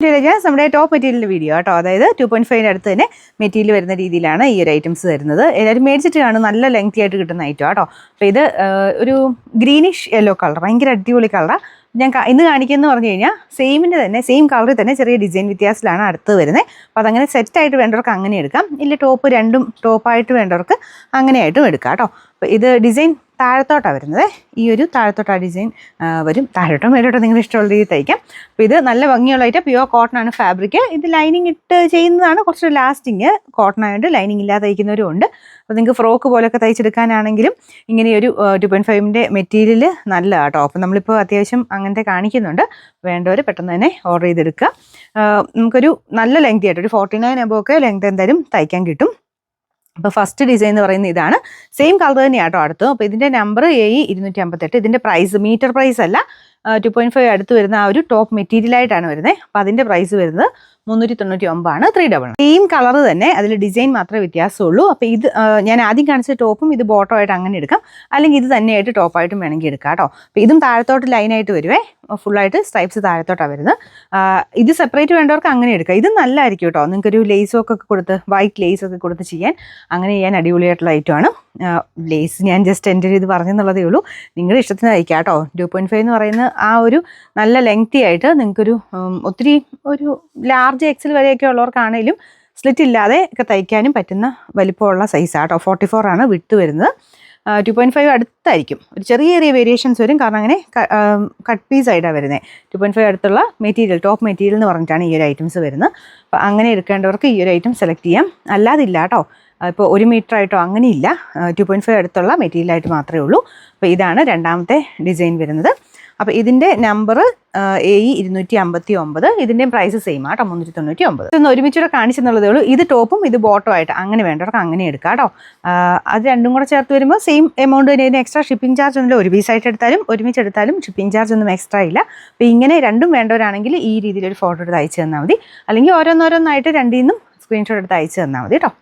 നമ്മുടെ top material video കേട്ടോ. അതായത് 2.5 അടുത്ത് തന്നെ മെറ്റീരിയൽ വരുന്ന രീതിയിലാണ് ഈ ഒരു ഐറ്റംസ് വരുന്നത്. എല്ലാവരും മേടിച്ചിട്ട് കാണും, നല്ല ലെങ്തി ആയിട്ട് കിട്ടുന്ന ഐറ്റം കേട്ടോ. അപ്പോൾ ഇത് ഒരു ഗ്രീനിഷ് യെല്ലോ കളർ, ഭയങ്കര അടിപൊളി കളറാണ്. ഞാൻ ഇന്ന് കാണിക്കുന്നത് പറഞ്ഞു കഴിഞ്ഞാൽ സെയിം കളറിൽ തന്നെ ചെറിയ ഡിസൈൻ വ്യത്യാസത്തിലാണ് അടുത്ത് വരുന്നത്. അപ്പോൾ അതങ്ങനെ സെറ്റായിട്ട് വേണ്ടവർക്ക് അങ്ങനെ എടുക്കാം, ഇല്ല രണ്ടും ടോപ്പായിട്ട് വേണ്ടവർക്ക് അങ്ങനെയായിട്ടും എടുക്കാം കേട്ടോ. അപ്പോൾ ഇത് ഡിസൈൻ താഴത്തോട്ടാണ് വരുന്നത്. ഈ ഒരു താഴത്തോട്ട് ആ ഡിസൈൻ വരും. താഴോട്ടോ മേലോട്ടോ നിങ്ങൾ ഇഷ്ടമുള്ള രീതിയിൽ തയ്ക്കാം. അപ്പോൾ ഇത് നല്ല ഭംഗിയുള്ള ഐറ്റം, പ്യുവർ കോട്ടൺ ആണ് ഫാബ്രിക്. ഇത് ലൈനിങ് ഇട്ട് ചെയ്യുന്നതാണ് കുറച്ച് ലാസ്റ്റിങ്. കോട്ടൺ ആയതുകൊണ്ട് ലൈനിങ് ഇല്ലാതെ തയ്ക്കുന്നവരും ഉണ്ട്. അപ്പോൾ നിങ്ങൾക്ക് ഫ്രോക്ക് പോലെയൊക്കെ തയ്ച്ചെടുക്കാനാണെങ്കിലും ഇങ്ങനെയൊരു 2.5ൻ്റെ മെറ്റീരിയൽ നല്ലതാണ് കേട്ടോ. അപ്പോൾ നമ്മളിപ്പോൾ അത്യാവശ്യം അങ്ങനത്തെ കാണിക്കുന്നുണ്ട്. വേണ്ടവർ പെട്ടെന്ന് തന്നെ ഓർഡർ ചെയ്തെടുക്കുക. നമുക്കൊരു നല്ല ലെങ്തി ആയിട്ട് ഒരു 49 എബോവൊക്കെ ലെങ്ത് എന്തായാലും തയ്ക്കാൻ കിട്ടും. അപ്പോൾ ഫസ്റ്റ് ഡിസൈൻ എന്ന് പറയുന്നത് ഇതാണ്. സെയിം കളർ തന്നെയാണ് കേട്ടോ അടുത്ത്. അപ്പോൾ ഇതിൻ്റെ നമ്പർ AE258. ഇതിൻ്റെ പ്രൈസ് മീറ്റർ പ്രൈസ് അല്ല, 2.5 അടുത്ത് വരുന്ന ആ ഒരു ടോപ്പ് മെറ്റീരിയലായിട്ടാണ് വരുന്നത്. അപ്പോൾ അതിൻ്റെ പ്രൈസ് വരുന്നത് 399 399. സെയിം കളർ തന്നെ, അതിൽ ഡിസൈൻ മാത്രമേ വ്യത്യാസമുള്ളൂ. അപ്പോൾ ഇത് ഞാൻ ആദ്യം കാണിച്ച ടോപ്പും ഇത് ബോട്ടം ആയിട്ട് അങ്ങനെ എടുക്കാം, അല്ലെങ്കിൽ ഇത് തന്നെയായിട്ട് ടോപ്പായിട്ടും വേണമെങ്കിൽ എടുക്കാം കേട്ടോ. അപ്പോൾ ഇതും താഴത്തോട്ട് ലൈനായിട്ട് വരുവേ, ഫുള്ളായിട്ട് സ്ട്രൈപ്സ് താഴത്തോട്ടാണ് വരുന്നത്. ഇത് സെപ്പറേറ്റ് വേണ്ടവർക്ക് അങ്ങനെ എടുക്കാം. ഇത് നല്ലതായിരിക്കും കേട്ടോ. നിങ്ങൾക്കൊരു ലേസൊക്കെ കൊടുത്ത്, വൈറ്റ് ലേസൊക്കെ കൊടുത്ത് ചെയ്യാൻ, അങ്ങനെ ചെയ്യാൻ അടിപൊളിയായിട്ടുള്ള ഐറ്റമാണ്. ലേസ് ഞാൻ ജസ്റ്റ് എൻ്റെ ഇത് പറഞ്ഞെന്നുള്ളതേ ഉള്ളൂ. നിങ്ങളുടെ ഇഷ്ടത്തിന് തയ്ക്കാം കേട്ടോ. 2.5 എന്ന് പറയുന്ന ആ ഒരു നല്ല ലെങ്തി ആയിട്ട് നിങ്ങൾക്കൊരു ഒത്തിരി ഒരു ലാർജ് എക്സൽ വരെയൊക്കെ ഉള്ളവർക്കാണെങ്കിലും സ്ലിറ്റ് ഇല്ലാതെ ഒക്കെ തയ്ക്കാനും പറ്റുന്ന വലിപ്പമുള്ള സൈസാണ് കേട്ടോ. 44 ആണ് വിട്ട് വരുന്നത്. 2.5 അടുത്തായിരിക്കും, ഒരു ചെറിയ വേരിയേഷൻസ് വരും, കാരണം അങ്ങനെ കട്ട് പീസ് ആയിട്ടാണ് വരുന്നത്. 2.5 അടുത്തുള്ള മെറ്റീരിയൽ, ടോപ്പ് മെറ്റീരിയൽ എന്ന് പറഞ്ഞിട്ടാണ് ഈ ഒരു ഐറ്റംസ് വരുന്നത്. അപ്പോൾ അങ്ങനെ എടുക്കേണ്ടവർക്ക് ഈ ഒരു ഐറ്റം സെലക്ട് ചെയ്യാം, അല്ലാതില്ല കേട്ടോ. ഇപ്പോൾ 1 മീറ്റർ ആയിട്ടോ അങ്ങനെയില്ല, 2.5 അടുത്തുള്ള മെറ്റീരിയലായിട്ട് മാത്രമേ ഉള്ളൂ. അപ്പോൾ ഇതാണ് രണ്ടാമത്തെ ഡിസൈൻ വരുന്നത്. അപ്പോൾ ഇതിൻ്റെ നമ്പർ AE259. ഇതിൻ്റെയും പ്രൈസ് സെയിം ആട്ടോ, 399. ഇതൊന്ന് ഒരുമിച്ചൂടെ കാണിച്ചെന്നുള്ളതേ ഉള്ളൂ. ഇത് ടോപ്പും ഇത് ബോട്ടോ ആയിട്ട് അങ്ങനെ വേണ്ടവർക്ക് അങ്ങനെ എടുക്കാം കേട്ടോ. അത് രണ്ടും കൂടെ ചേർത്ത് വരുമ്പോൾ സെയിം എമൗണ്ട് തന്നെ. ഇതിന് എക്സ്ട്രാ ഷിപ്പിംഗ് ചാർജ് ഒന്നുമില്ല. ഒരു പീസായിട്ട് എടുത്താലും ഒരുമിച്ചെടുത്താലും ഷിപ്പിംഗ് ചാർജ് ഒന്നും എക്സ്ട്രാ ഇല്ല. അപ്പോൾ ഇങ്ങനെ രണ്ടും വേണ്ടവരാണെങ്കിൽ ഈ രീതിയിലൊരു ഫോട്ടോ എടുത്ത് അയച്ചു തന്നാൽ മതി, അല്ലെങ്കിൽ ഓരോന്നോരോന്നായിട്ട് രണ്ടിൽ നിന്നും സ്ക്രീൻഷോട്ട് എടുത്ത് അയച്ചു തന്നാൽ മതി കേട്ടോ.